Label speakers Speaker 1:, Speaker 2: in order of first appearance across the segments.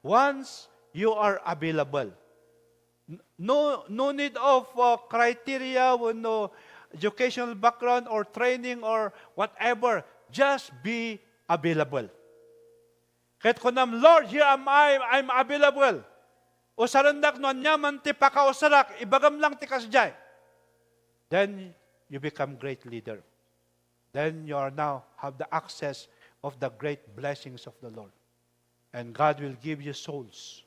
Speaker 1: once you are available. No need of criteria, no educational background or training or whatever. Just be available. Kahit kunam, Lord, here am I, I'm available. O sarandak no anyaman ti pakausarak, ibagam lang ti kasjay. Then you become great leader. Then you are now have the access of the great blessings of the Lord. And God will give you souls.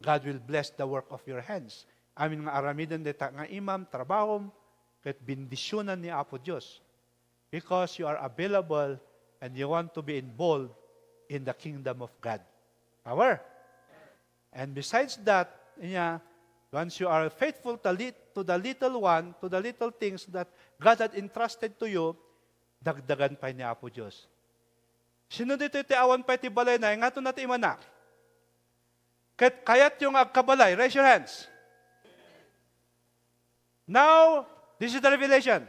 Speaker 1: God will bless the work of your hands. Amin nga aramidan dita nga imam, trabahom, kahit bindisyonan ni Apo Diyos. Because you are available and you want to be involved in the kingdom of God. Power. And besides that, once you are faithful to the little one, to the little things that God had entrusted to you, dagdagan pa ni Apo Diyos. Sino dito iti awan pa iti balay na, nga ito natin imana. Kayat yung agkabalay, raise your hands. Now, this is the revelation.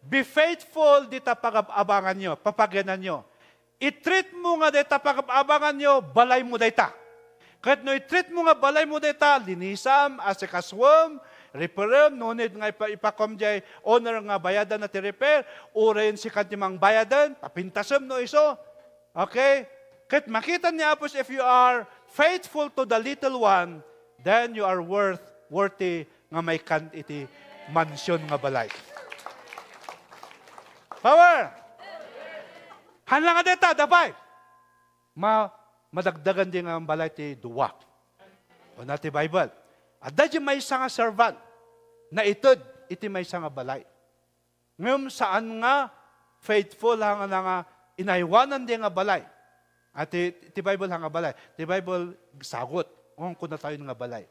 Speaker 1: Be faithful dita pag-abangan nyo, papagyanan nyo. I-treat mo nga dita pag-abangan nyo, balay mo dita. Kahit no i-treat mo nga balay mo dita, linisam, asikaswam, repairem, nunid nga ipakom jay owner nga bayadan na ti-repair, urayin si kantimang bayadan, papintasam no iso. Okay? Kahit makita niya po, if you are faithful to the little one, then you are worthy nga may kant iti mansyon nga balay. Power! Hanlang nga deta, dapay! Madagdagan din ang balay ti duwa. O na ti Bible. At dahil may isang servant na itod, iti may isang balay. Ngayon saan nga faithful hanga nga inaiwanan din nga balay. At ti Bible hanga balay. Ti Bible sagot. Kung kuna tayo nga balay.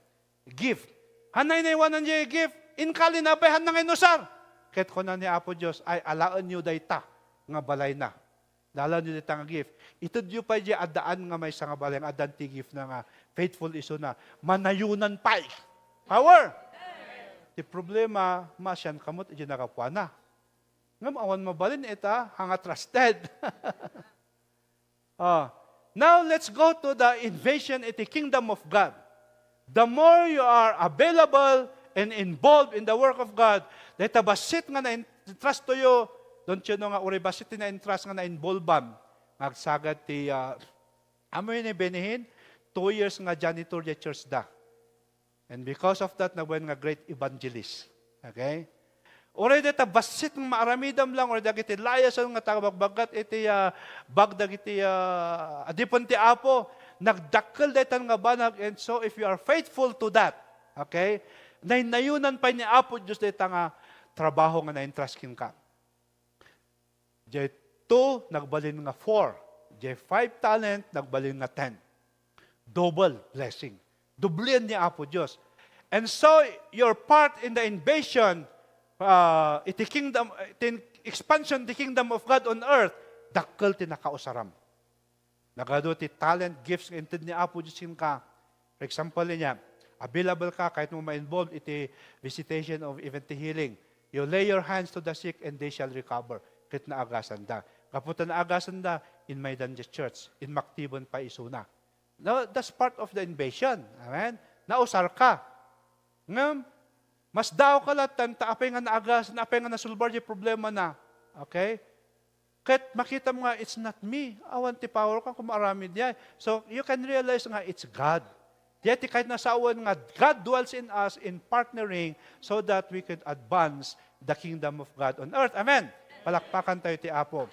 Speaker 1: Gift. Hanay inaiwanan niya gift. Inkali na ba, hanang inusar. Kahit kuna ni Apo Diyos, ay alaan nyo dayta nga balay na. Dalan nyo dayta nga gift. Itod nyo pa di adaan nga may nga balay. Adan ti gift na nga faithful iso na. Manayunan pa. Power! Ti problema, masyan kamot, iti nakapuan na. Ngam, awan mabalin ita, hanga trusted. Now, let's go to the invasion in the kingdom of God. The more you are available and involved in the work of God, dahil basit nga na-entrust to you, don't you know nga, uri basit na-entrust nga na-involvem, magsagad ti, amoy ni benihin, 2 years nga janitor di church da. And because of that, nabuhan nga great evangelist. Okay? Uri dito, basit ng maaramidam lang, uri dagiti layasan nga tagabagbagat, iti bagdag iti adipon ti Apo, nagdakkel dito nga banag, and so if you are faithful to that, okay, nainayunan pa ni Apo Diyos dito nga trabaho nga na-entrustin ka. Jay 2, nagbalin nga 4. Jay 5 talent, nagbalin nga 10. Double blessing. Dublian ni Apo Diyos. And so, your part in the invasion, iti kingdom, iti expansion the kingdom of God on earth, dakkel ti nakausaram. Nagado ti talent, gifts, intid ni Apo Diyos ka. For example niya, available ka kahit mo ma-involved iti visitation of event healing. You lay your hands to the sick and they shall recover. Kahit naagasan da. Kaputan naagasan da, in Maidan Church, in Maktibon pa isuna. Now, that's part of the invasion. Amen? Nausar ka. Ngam, mas daw ka latan, apay nga naagasan, apay nga nasulbar yung problema na. Okay? Kahit makita mo nga, it's not me. Awan ti power ka kung marami diya. So, you can realize nga, it's God. Yet, kahit nasa awan nga, God dwells in us in partnering so that we can advance the kingdom of God on earth. Amen? Palakpakan tayo ti Apo.